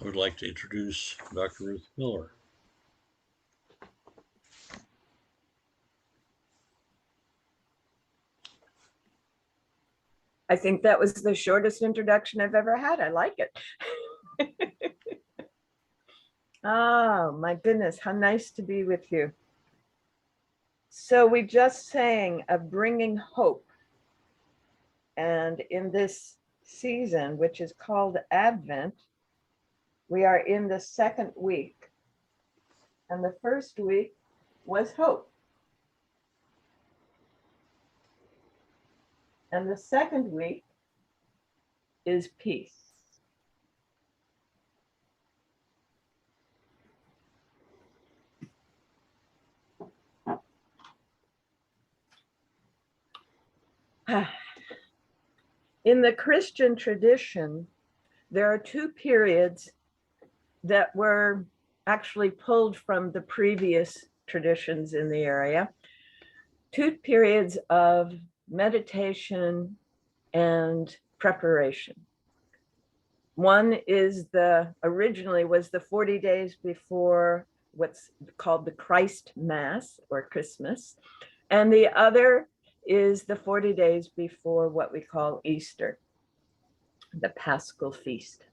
I would like to introduce Dr. Ruth Miller. I think that was the shortest introduction I've ever had. I like it. Oh, my goodness, how nice to be with you. So we just sang of bringing hope. And in this season, which is called Advent, we are in the second week. And the first week was hope. And the second week is peace. In the Christian tradition, there are two periods that were actually pulled from the previous traditions in the area. Two periods of meditation and preparation. One is originally was the 40 days before what's called the Christ Mass or Christmas. And the other is the 40 days before what we call Easter, the Paschal Feast.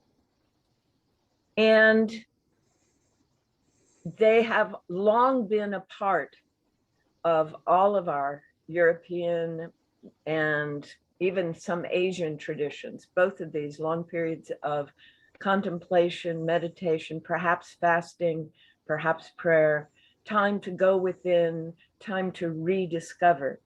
And they have long been a part of all of our European and even some Asian traditions, both of these long periods of contemplation, meditation, perhaps fasting, perhaps prayer, time to go within, time to rediscover.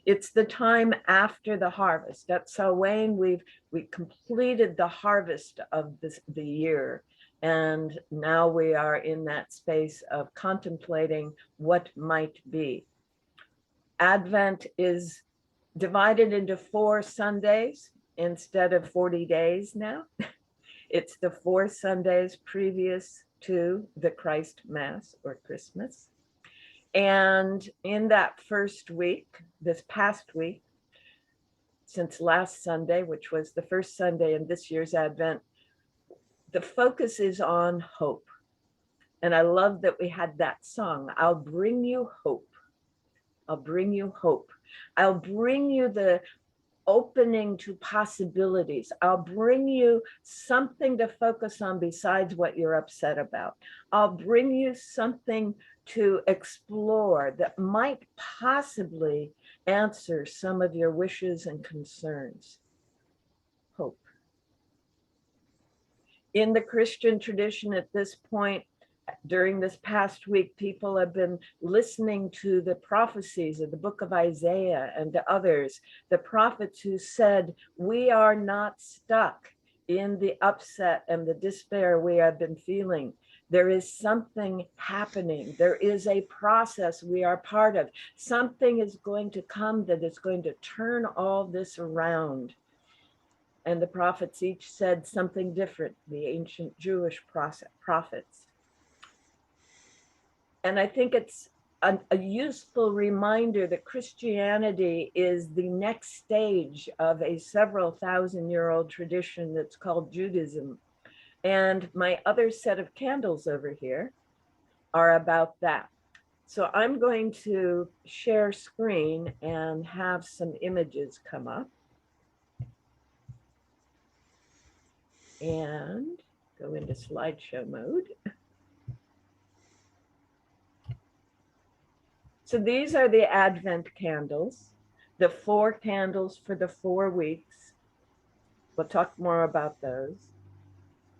It's the time after the harvest. At Samhain, we completed the harvest of the year. And now we are in that space of contemplating what might be. Advent is divided into 4 Sundays instead of 40 days now. It's the 4 Sundays previous to the Christ Mass or Christmas. And in that first week, this past week, since last Sunday, which was the first Sunday in this year's Advent, the focus is on hope. And I love that we had that song, I'll bring you hope. I'll bring you hope. I'll bring you the opening to possibilities. I'll bring you something to focus on besides what you're upset about. I'll bring you something to explore that might possibly answer some of your wishes and concerns. Hope. In the Christian tradition at this point, during this past week, people have been listening to the prophecies of the book of Isaiah and to others, the prophets who said, we are not stuck in the upset and the despair we have been feeling. There is something happening. There is a process we are part of. Something is going to come that is going to turn all this around. And the prophets each said something different, the ancient Jewish prophets. And I think it's a useful reminder that Christianity is the next stage of a several thousand-year-old tradition that's called Judaism. And my other set of candles over here are about that. So I'm going to share screen and have some images come up. And go into slideshow mode. So these are the Advent candles, the 4 candles for the 4 weeks. We'll talk more about those.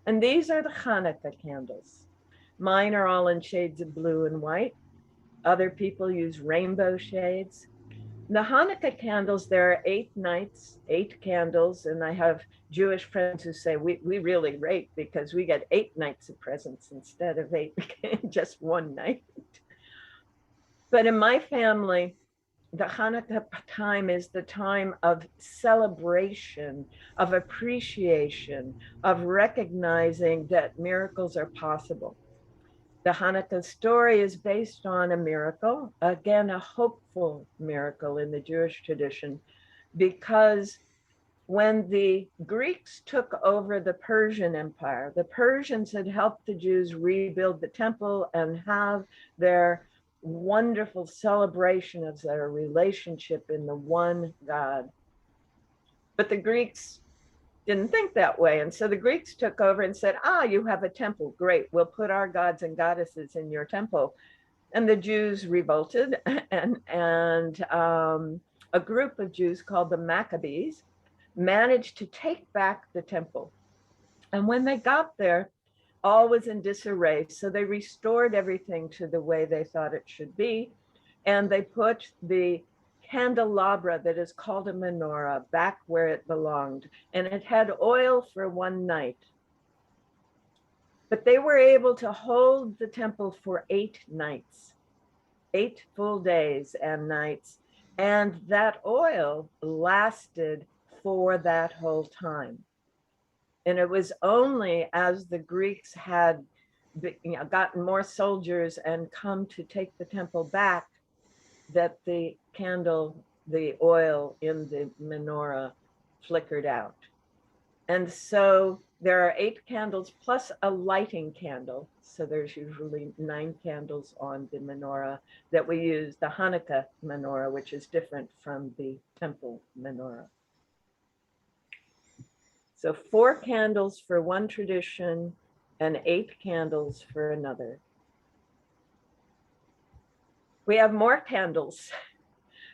And these are the Hanukkah candles. Mine are all in shades of blue and white. Other people use rainbow shades. The Hanukkah candles, there are 8 nights, 8 candles, and I have Jewish friends who say we really rate because we get 8 nights of presents instead of 8, just one night. But in my family, the Hanukkah time is the time of celebration, of appreciation, of recognizing that miracles are possible. The Hanukkah story is based on a miracle, again, a hopeful miracle in the Jewish tradition, because When the Greeks took over the Persian Empire, the Persians had helped the Jews rebuild the temple and have their wonderful celebration of their relationship in the one God. But the Greeks didn't think that way. And so the Greeks took over and said, you have a temple. Great. We'll put our gods and goddesses in your temple. And the Jews revolted, and a group of Jews called the Maccabees managed to take back the temple. And when they got there, all was in disarray. So they restored everything to the way they thought it should be. And they put the candelabra that is called a menorah back where it belonged. And it had oil for one night. But they were able to hold the temple for 8 nights, 8 full days and nights. And that oil lasted for that whole time. And it was only as the Greeks had gotten more soldiers and come to take the temple back that the oil in the menorah flickered out. And so there are 8 candles plus a lighting candle. So there's usually 9 candles on the menorah that we use, the Hanukkah menorah, which is different from the temple menorah. So 4 candles for one tradition and 8 candles for another. We have more candles.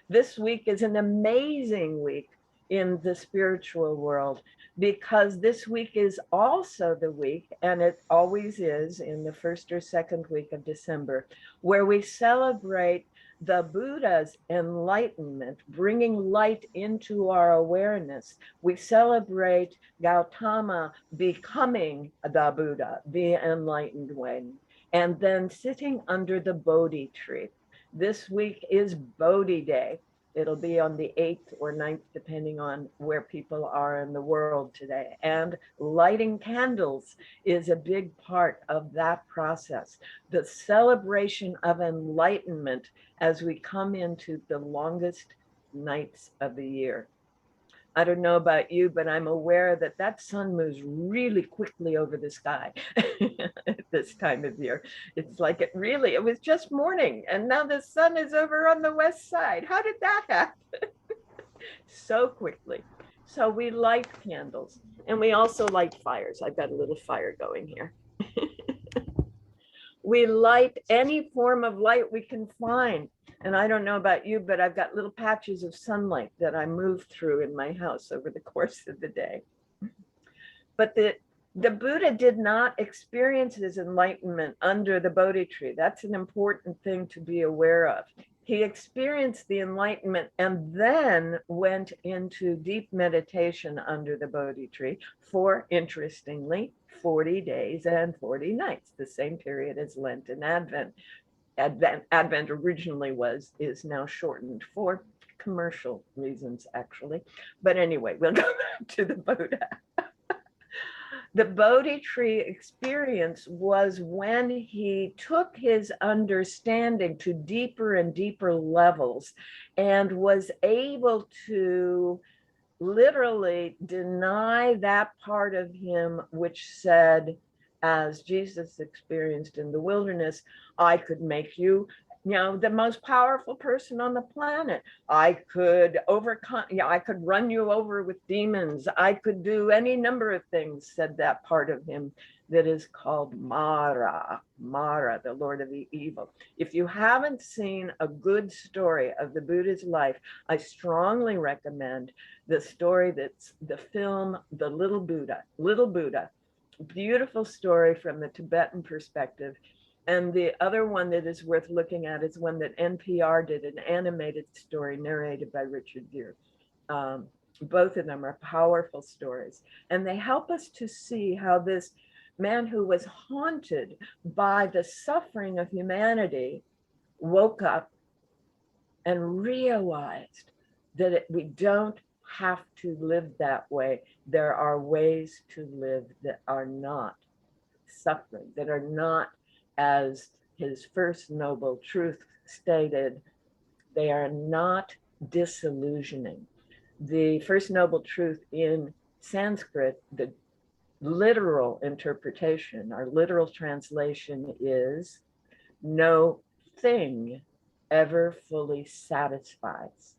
This week is an amazing week in the spiritual world, because this week is also the week, and it always is in the first or second week of December, where we celebrate the Buddha's enlightenment, bringing light into our awareness. We celebrate Gautama becoming the Buddha, the enlightened one, and then sitting under the Bodhi tree. This week is Bodhi Day. It'll be on the 8th or 9th, depending on where people are in the world today. And lighting candles is a big part of that process. The celebration of enlightenment as we come into the longest nights of the year. I don't know about you, but I'm aware that that sun moves really quickly over the sky at this time of year. It's like it was just morning, and now the sun is over on the west side. How did that happen? So quickly. So we light candles, and we also light fires. I've got a little fire going here. We light any form of light we can find. And I don't know about you, but I've got little patches of sunlight that I move through in my house over the course of the day. But the Buddha did not experience his enlightenment under the Bodhi tree. That's an important thing to be aware of. He experienced the enlightenment and then went into deep meditation under the Bodhi tree for, interestingly, 40 days and 40 nights, the same period as Lent and Advent. Advent originally is now shortened for commercial reasons, actually. But anyway, we'll go back to the Buddha. The Bodhi tree experience was when he took his understanding to deeper and deeper levels and was able to literally deny that part of him which said, as Jesus experienced in the wilderness, I could make you, the most powerful person on the planet. I could overcome, I could run you over with demons. I could do any number of things, said that part of him that is called Mara, the Lord of the Evil. If you haven't seen a good story of the Buddha's life, I strongly recommend the story that's the film, The Little Buddha, beautiful story from the Tibetan perspective. And the other one that is worth looking at is one that NPR did, an animated story narrated by Richard Gere. Both of them are powerful stories. And they help us to see how this man who was haunted by the suffering of humanity woke up and realized that we don't have to live that way. There are ways to live that are not suffering, that are not, as his first noble truth stated, they are not disillusioning. The first noble truth in Sanskrit, the literal interpretation, our literal translation is no thing ever fully satisfies.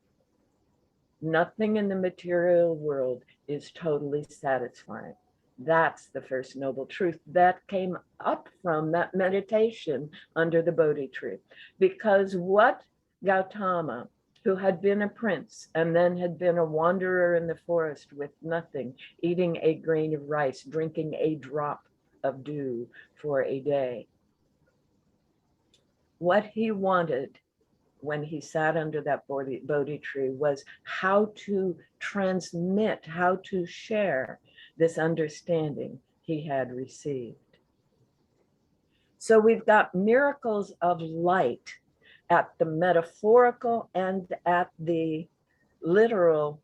Nothing in the material world is totally satisfying. That's the first noble truth that came up from that meditation under the Bodhi tree. Because what Gautama, who had been a prince and then had been a wanderer in the forest with nothing, eating a grain of rice, drinking a drop of dew for a day, what he wanted when he sat under that Bodhi tree was how to transmit, how to share this understanding he had received. So we've got miracles of light at the metaphorical and at the literal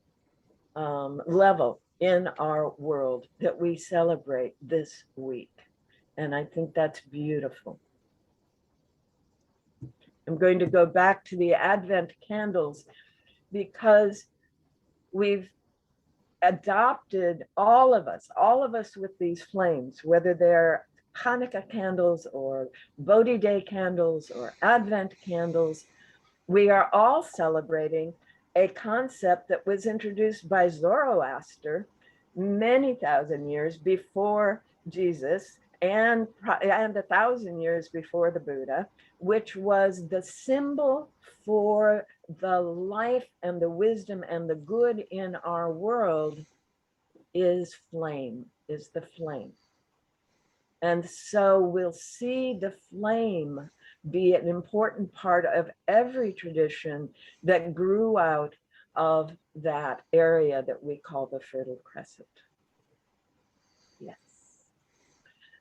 level in our world that we celebrate this week. And I think that's beautiful. I'm going to go back to the Advent candles because we've adopted, all of us with these flames, whether they're Hanukkah candles or Bodhi Day candles or Advent candles, we are all celebrating a concept that was introduced by Zoroaster many thousand years before Jesus and 1,000 years before the Buddha, which was the symbol for the life and the wisdom and the good in our world is flame, is the flame. And so we'll see the flame be an important part of every tradition that grew out of that area that we call the Fertile Crescent. Yes.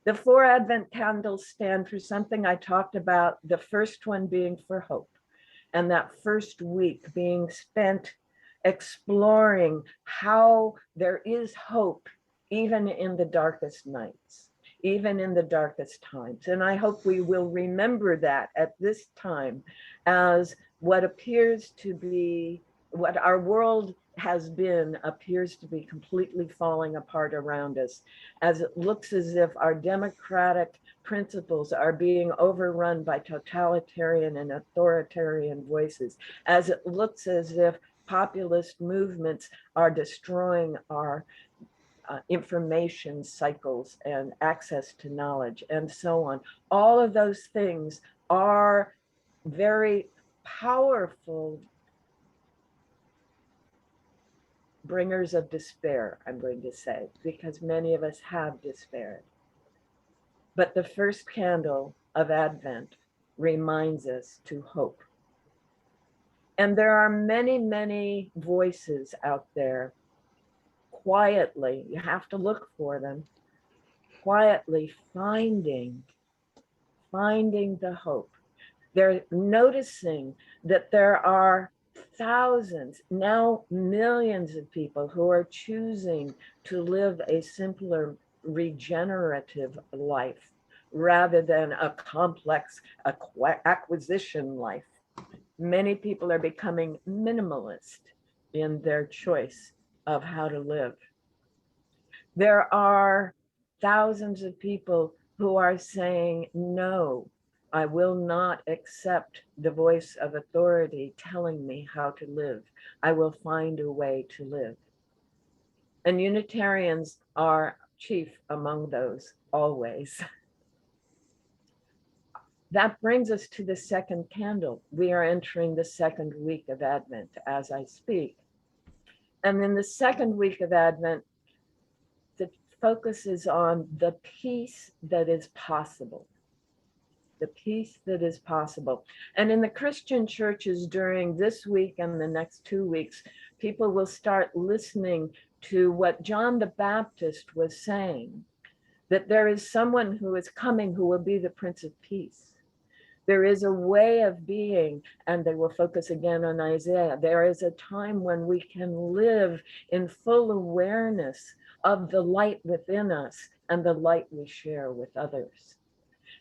The 4 Advent candles stand for something I talked about, the first one being for hope, and that first week being spent exploring how there is hope even in the darkest nights, even in the darkest times. And I hope we will remember that at this time as what appears to be, what our world has been appears to be completely falling apart around us, as it looks as if our democratic principles are being overrun by totalitarian and authoritarian voices, as it looks as if populist movements are destroying our information cycles and access to knowledge and so on. All of those things are very powerful bringers of despair, I'm going to say, because many of us have despaired. But the first candle of Advent reminds us to hope. And there are many, many voices out there quietly, you have to look for them, quietly finding the hope. They're noticing that there are thousands, now millions of people who are choosing to live a simpler, regenerative life rather than a complex acquisition life. Many people are becoming minimalist in their choice of how to live. There are thousands of people who are saying, no, I will not accept the voice of authority telling me how to live. I will find a way to live. And Unitarians are chief among those, always. That brings us to the second candle. We are entering the second week of Advent as I speak. And in the second week of Advent, the focus is on the peace that is possible. The peace that is possible. And in the Christian churches during this week and the next 2 weeks, people will start listening to what John the Baptist was saying, that there is someone who is coming who will be the Prince of Peace. There is a way of being, and they will focus again on Isaiah. There is a time when we can live in full awareness of the light within us and the light we share with others.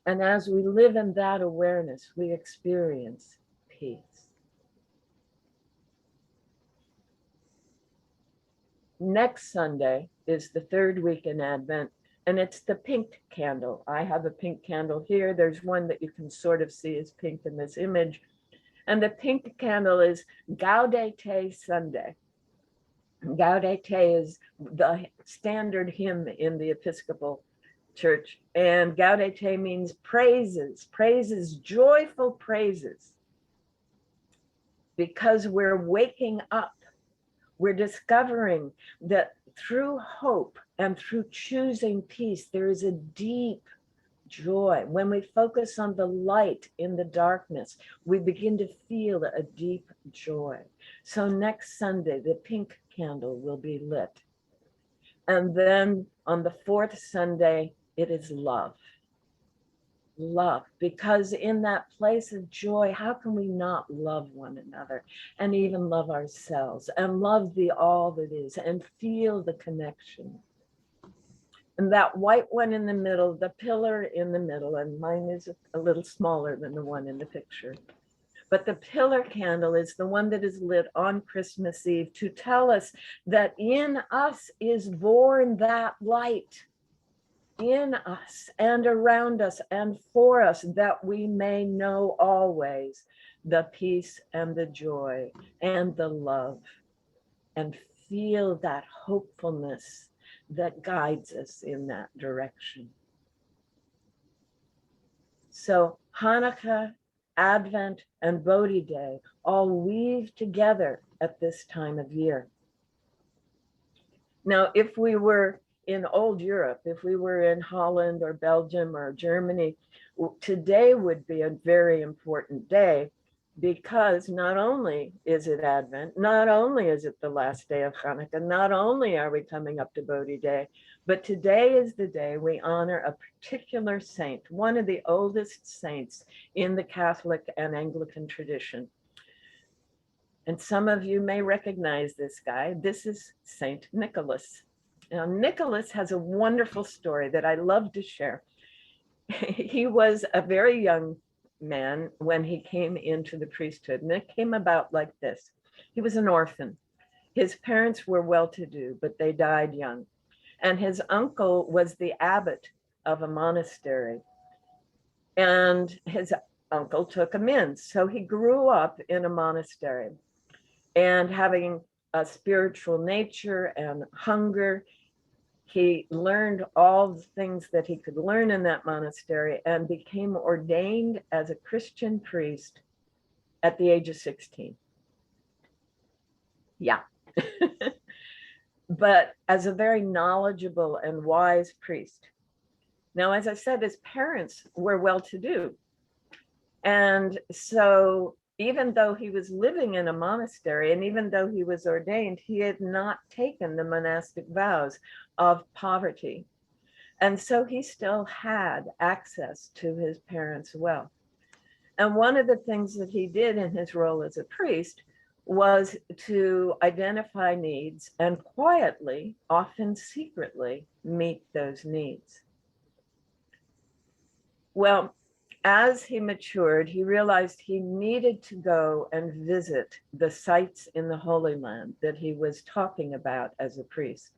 And as we live in that awareness, we experience peace. Next Sunday is the third week in Advent, and it's the pink candle. I have a pink candle here. There's one that you can sort of see as pink in this image. And the pink candle is Gaudete Sunday. Gaudete is the standard hymn in the Episcopal Church. And Gaudete means praises, praises, joyful praises. Because we're waking up, we're discovering that through hope and through choosing peace, there is a deep joy. When we focus on the light in the darkness, we begin to feel a deep joy. So next Sunday, the pink candle will be lit. And then on the fourth Sunday, it is love. Love, because in that place of joy, how can we not love one another and even love ourselves and love the all that is and feel the connection? And that white one in the middle, the pillar in the middle, and mine is a little smaller than the one in the picture. But the pillar candle is the one that is lit on Christmas Eve to tell us that in us is born that light, in us and around us and for us, that we may know always the peace and the joy and the love and feel that hopefulness that guides us in that direction. So Hanukkah, Advent, and Bodhi Day all weave together at this time of year. Now, if we were in old Europe, if we were in Holland or Belgium or Germany, today would be a very important day, because not only is it Advent, not only is it the last day of Hanukkah, not only are we coming up to Bodhi Day, but today is the day we honor a particular saint, one of the oldest saints in the Catholic and Anglican tradition. And some of you may recognize this guy. This is Saint Nicholas. Now, Nicholas has a wonderful story that I love to share. He was a very young man when he came into the priesthood, and it came about like this. He was an orphan. His parents were well-to-do, but they died young. And his uncle was the abbot of a monastery. And his uncle took him in. So he grew up in a monastery. And having a spiritual nature and hunger, he learned all the things that he could learn in that monastery and became ordained as a Christian priest at the age of 16. Yeah. But as a very knowledgeable and wise priest. Now, as I said, his parents were well-to-do. And so even though he was living in a monastery and even though he was ordained, he had not taken the monastic vows of poverty. And so he still had access to his parents' wealth. And one of the things that he did in his role as a priest was to identify needs and quietly, often secretly, meet those needs. Well, as he matured, he realized he needed to go and visit the sites in the Holy Land that he was talking about as a priest.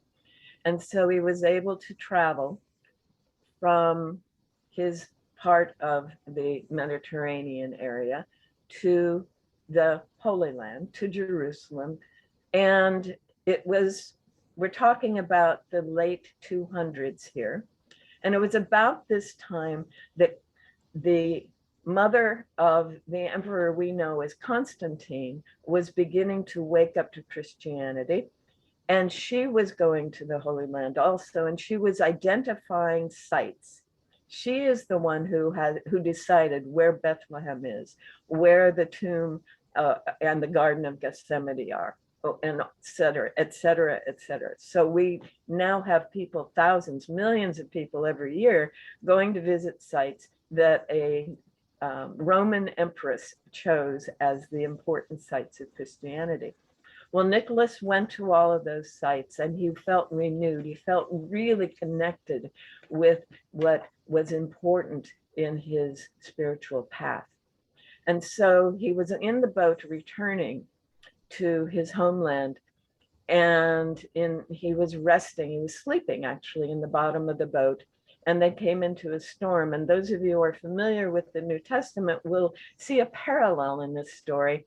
And so he was able to travel from his part of the Mediterranean area to the Holy Land, to Jerusalem. And it was, we're talking about the late 200s here. And it was about this time that the mother of the emperor we know as Constantine was beginning to wake up to Christianity. And she was going to the Holy Land also, and she was identifying sites. She is the one who decided where Bethlehem is, where the tomb and the Garden of Gethsemane are, and et cetera, et cetera, et cetera. So we now have people, thousands, millions of people every year going to visit sites that a Roman empress chose as the important sites of Christianity. Well, Nicholas went to all of those sites and he felt renewed. He felt really connected with what was important in his spiritual path. And so he was in the boat returning to his homeland, and he was resting, he was sleeping actually in the bottom of the boat, and they came into a storm. And those of you who are familiar with the New Testament will see a parallel in this story.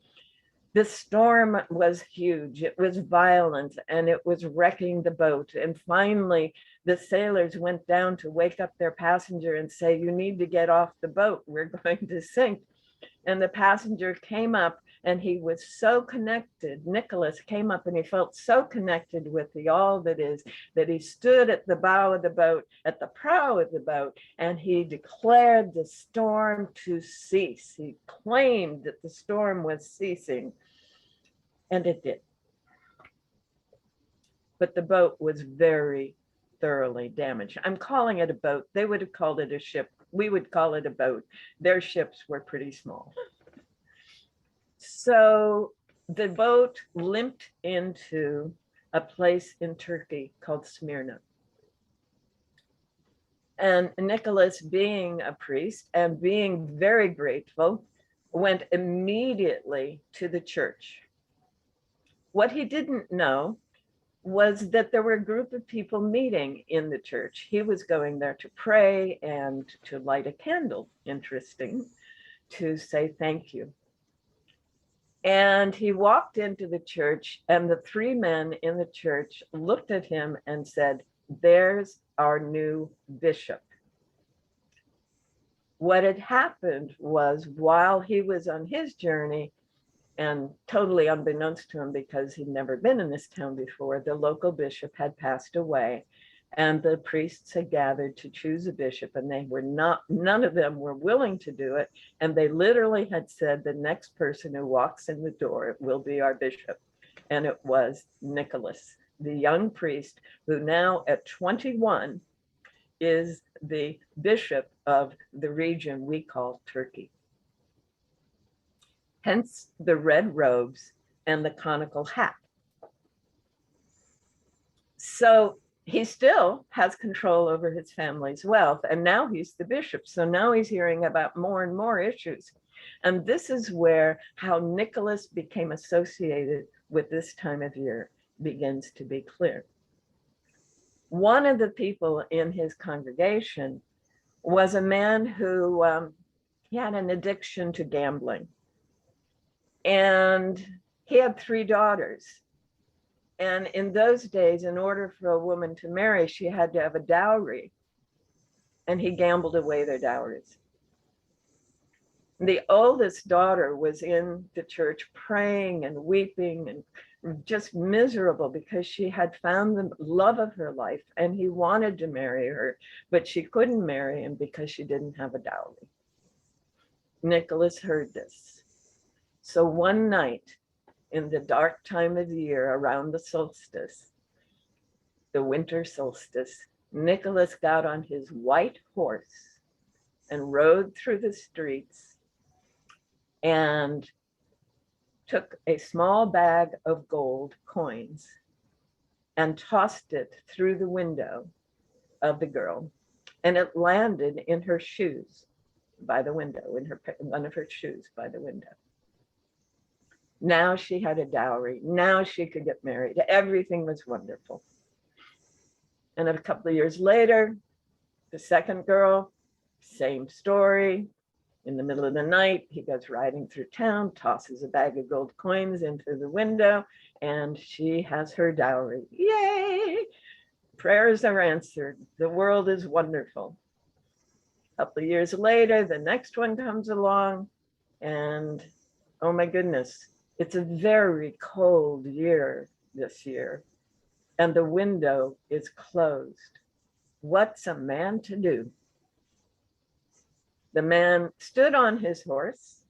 The storm was huge, it was violent, and it was wrecking the boat. And finally, the sailors went down to wake up their passenger and say, "You need to get off the boat, we're going to sink." And the passenger came up, and he was so connected. Nicholas came up and he felt so connected with the all that is, that he stood at the bow of the boat, at the prow of the boat, and he declared the storm to cease. He claimed that the storm was ceasing, and it did. But the boat was very thoroughly damaged. I'm calling it a boat. They would have called it a ship. We would call it a boat. Their ships were pretty small. So the boat limped into a place in Turkey called Smyrna. And Nicholas, being a priest and being very grateful, went immediately to the church. What he didn't know was that there were a group of people meeting in the church. He was going there to pray and to light a candle, interesting, to say thank you. And he walked into the church, and the three men in the church looked at him and said, "There's our new bishop." What had happened was, while he was on his journey, and totally unbeknownst to him because he'd never been in this town before, the local bishop had passed away, and the priests had gathered to choose a bishop, and none of them were willing to do it. And they literally had said, the next person who walks in the door will be our bishop. And it was Nicholas, the young priest, who now at 21 is the bishop of the region we call Turkey. Hence the red robes and the conical hat. So he still has control over his family's wealth, and now he's the bishop. So now he's hearing about more and more issues. And this is where how Nicholas became associated with this time of year begins to be clear. One of the people in his congregation was a man who he had an addiction to gambling. And he had 3 daughters. And in those days, in order for a woman to marry, she had to have a dowry. And he gambled away their dowries. The oldest daughter was in the church praying and weeping and just miserable because she had found the love of her life and he wanted to marry her, but she couldn't marry him because she didn't have a dowry. Nicholas heard this. So one night, in the dark time of the year around the solstice, the winter solstice, Nicholas got on his white horse and rode through the streets and took a small bag of gold coins and tossed it through the window of the girl. And it landed in her shoes by the window, in one of her shoes by the window. Now she had a dowry. Now she could get married. Everything was wonderful. And a couple of years later, the second girl, same story. In the middle of the night, he goes riding through town, tosses a bag of gold coins into the window, and she has her dowry. Yay! Prayers are answered. The world is wonderful. A couple of years later, the next one comes along, and oh my goodness, it's a very cold year this year, and the window is closed. What's a man to do? The man stood on his horse,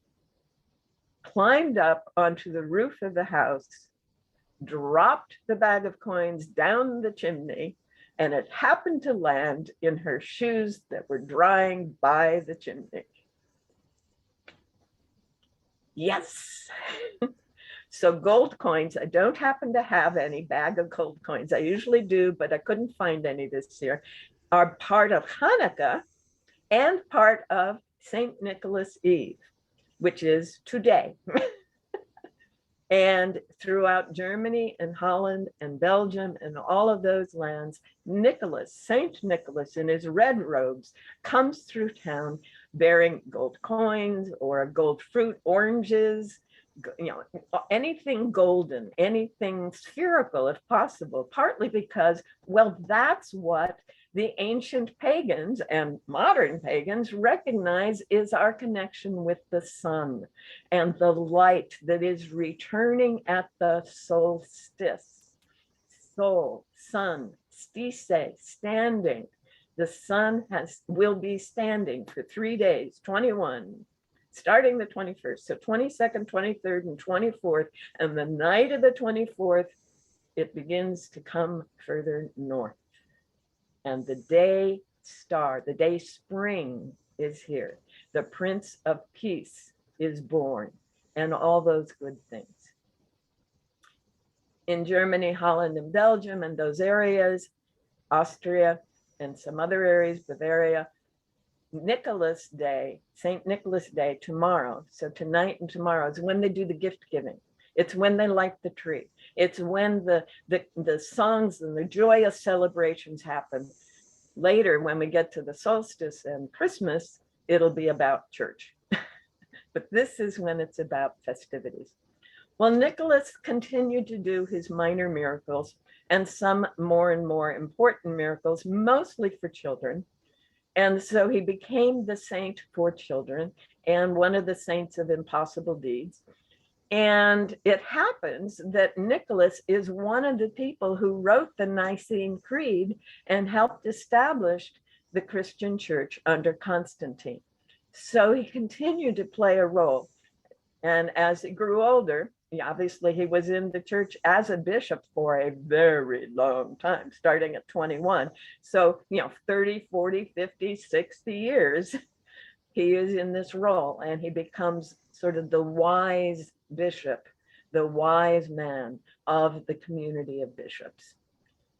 climbed up onto the roof of the house, dropped the bag of coins down the chimney, and it happened to land in her shoes that were drying by the chimney. Yes. So gold coins, I don't happen to have any bag of gold coins. I usually do, but I couldn't find any this year, are part of Hanukkah and part of St. Nicholas Eve, which is today. And throughout Germany and Holland and Belgium and all of those lands, Nicholas, Saint Nicholas in his red robes, comes through town bearing gold coins or gold fruit, oranges, you know, anything golden, anything spherical if possible, partly because, well, that's what the ancient pagans and modern pagans recognize is our connection with the sun and the light that is returning at the solstice. Sol, sun, stise, standing. The sun will be standing for 3 days, 21, starting the 21st. So 22nd, 23rd, and 24th. And the night of the 24th, it begins to come further north. And the day star, the day spring is here. The Prince of Peace is born, and all those good things. In Germany, Holland, and Belgium, and those areas, Austria, and some other areas, Bavaria, Nicholas Day, St. Nicholas Day, tomorrow, so tonight and tomorrow is when they do the gift giving. It's when they light the tree. It's when the songs and the joyous celebrations happen. Later, when we get to the solstice and Christmas, it'll be about church. But this is when it's about festivities. Well, Nicholas continued to do his minor miracles and some more and more important miracles, mostly for children. And so he became the saint for children and one of the saints of impossible deeds. And it happens that Nicholas is one of the people who wrote the Nicene Creed and helped establish the Christian church under Constantine. So he continued to play a role. And as he grew older, obviously he was in the church as a bishop for a very long time, starting at 21. So, 30, 40, 50, 60 years, he is in this role, and he becomes sort of the wise bishop, the wise man of the community of bishops.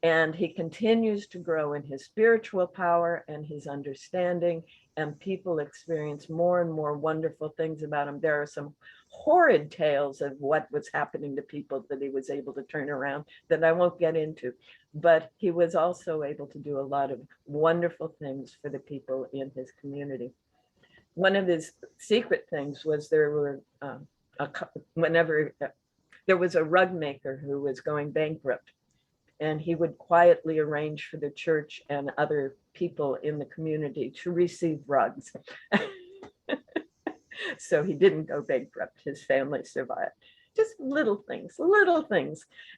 And he continues to grow in his spiritual power and his understanding, and people experience more and more wonderful things about him. There are some horrid tales of what was happening to people that he was able to turn around that I won't get into, but he was also able to do a lot of wonderful things for the people in his community. One of his secret things was there was a rug maker who was going bankrupt, and he would quietly arrange for the church and other people in the community to receive rugs. So he didn't go bankrupt. His family survived. Just little things.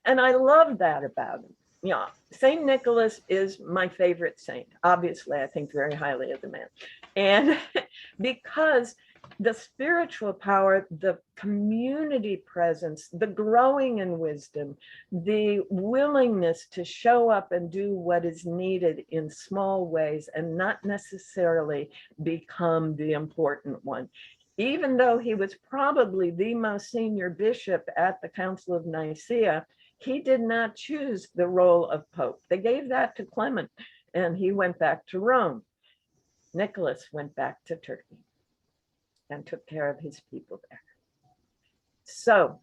And I love that about him. Yeah, St. Nicholas is my favorite saint. Obviously, I think very highly of the man. And because the spiritual power, the community presence, the growing in wisdom, the willingness to show up and do what is needed in small ways and not necessarily become the important one. Even though he was probably the most senior bishop at the Council of Nicaea, he did not choose the role of Pope. They gave that to Clement, and he went back to Rome. Nicholas went back to Turkey and took care of his people there. So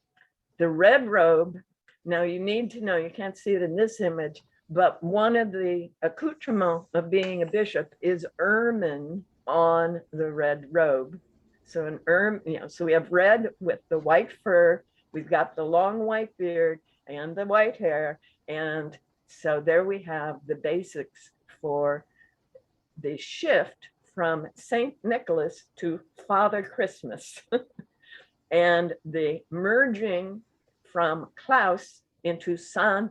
the red robe, now you need to know, you can't see it in this image, but one of the accoutrements of being a bishop is ermine on the red robe. So an ermine, so we have red with the white fur, we've got the long white beard and the white hair. And so there we have the basics for the shift from St. Nicholas to Father Christmas and the merging from Klaus into Santa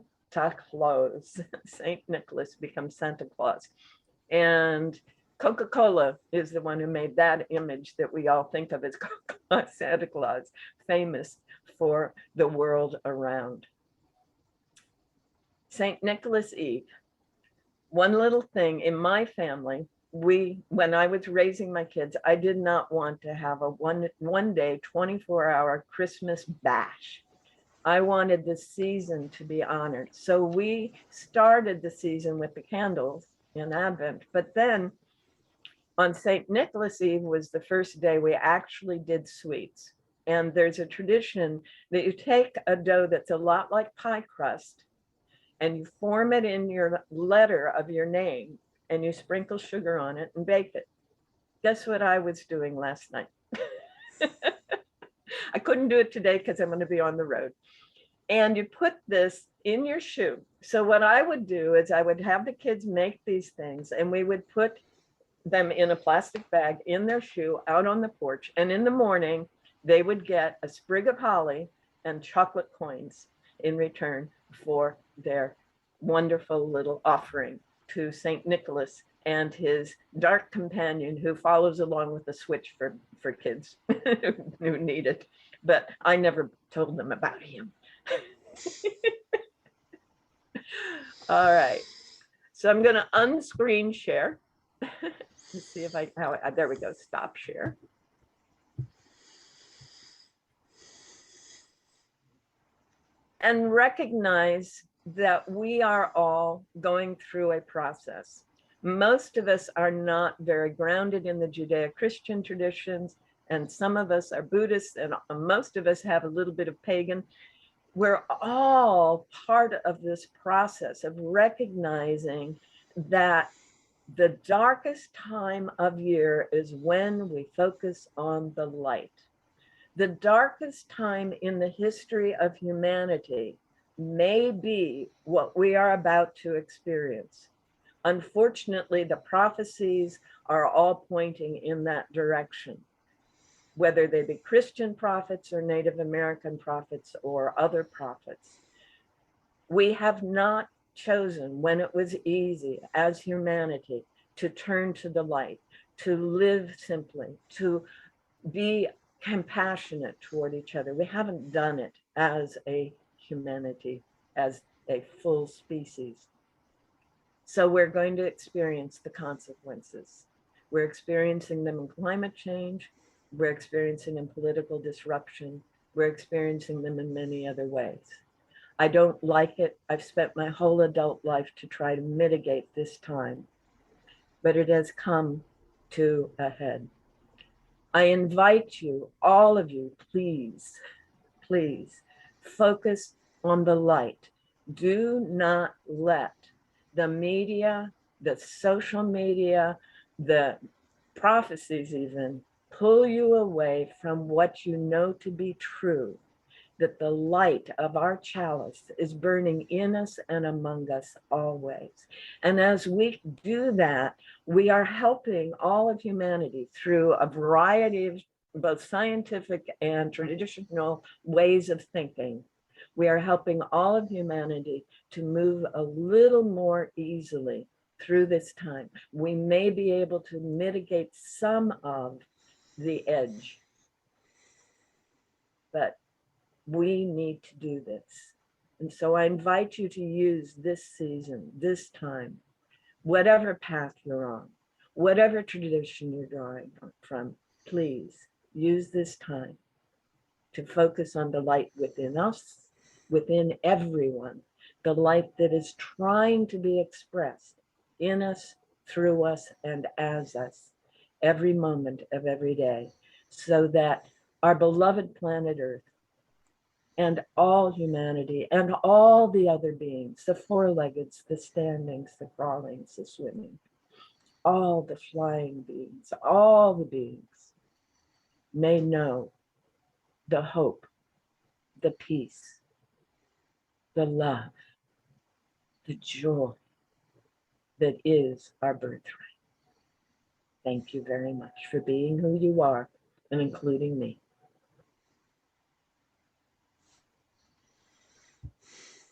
Claus. St. Nicholas becomes Santa Claus. And Coca-Cola is the one who made that image that we all think of as Santa Claus, famous for the world around. St. Nicholas Eve. One little thing in my family, when I was raising my kids, I did not want to have a one day, 24-hour Christmas bash. I wanted the season to be honored. So we started the season with the candles in Advent, but then on St. Nicholas Eve was the first day we actually did sweets. And there's a tradition that you take a dough that's a lot like pie crust and you form it in your letter of your name and you sprinkle sugar on it and bake it. Guess what I was doing last night? I couldn't do it today because I'm going to be on the road. And you put this in your shoe. So what I would do is I would have the kids make these things and we would put them in a plastic bag in their shoe out on the porch. And in the morning, they would get a sprig of holly and chocolate coins in return for their wonderful little offering to St. Nicholas and his dark companion who follows along with the switch for kids who need it. But I never told them about him. All right. So I'm going to unscreen share. Let's see if there we go, stop share. And recognize that we are all going through a process. Most of us are not very grounded in the Judeo-Christian traditions, and some of us are Buddhists, and most of us have a little bit of pagan. We're all part of this process of recognizing that the darkest time of year is when we focus on the light. The darkest time in the history of humanity may be what we are about to experience. Unfortunately, the prophecies are all pointing in that direction, whether they be Christian prophets or Native American prophets or other prophets. We have not chosen when it was easy as humanity to turn to the light, to live simply, to be compassionate toward each other. We haven't done it as a humanity, as a full species. So we're going to experience the consequences. We're experiencing them in climate change. We're experiencing them in political disruption. We're experiencing them in many other ways. I don't like it. I've spent my whole adult life to try to mitigate this time, but it has come to a head. I invite you, all of you, please, please focus on the light. Do not let the media, the social media, the prophecies even pull you away from what you know to be true, that the light of our chalice is burning in us and among us always. And as we do that, we are helping all of humanity through a variety of both scientific and traditional ways of thinking. We are helping all of humanity to move a little more easily through this time. We may be able to mitigate some of the edge, but we need to do this. And so I invite you to use this season, this time, whatever path you're on, whatever tradition you're drawing from, please use this time to focus on the light within us, within everyone, the light that is trying to be expressed in us, through us, and as us every moment of every day, so that our beloved planet Earth and all humanity and all the other beings, the four-leggeds, the standings, the crawlings, the swimming, all the flying beings, all the beings may know the hope, the peace, the love, the joy that is our birthright. Thank you very much for being who you are and including me.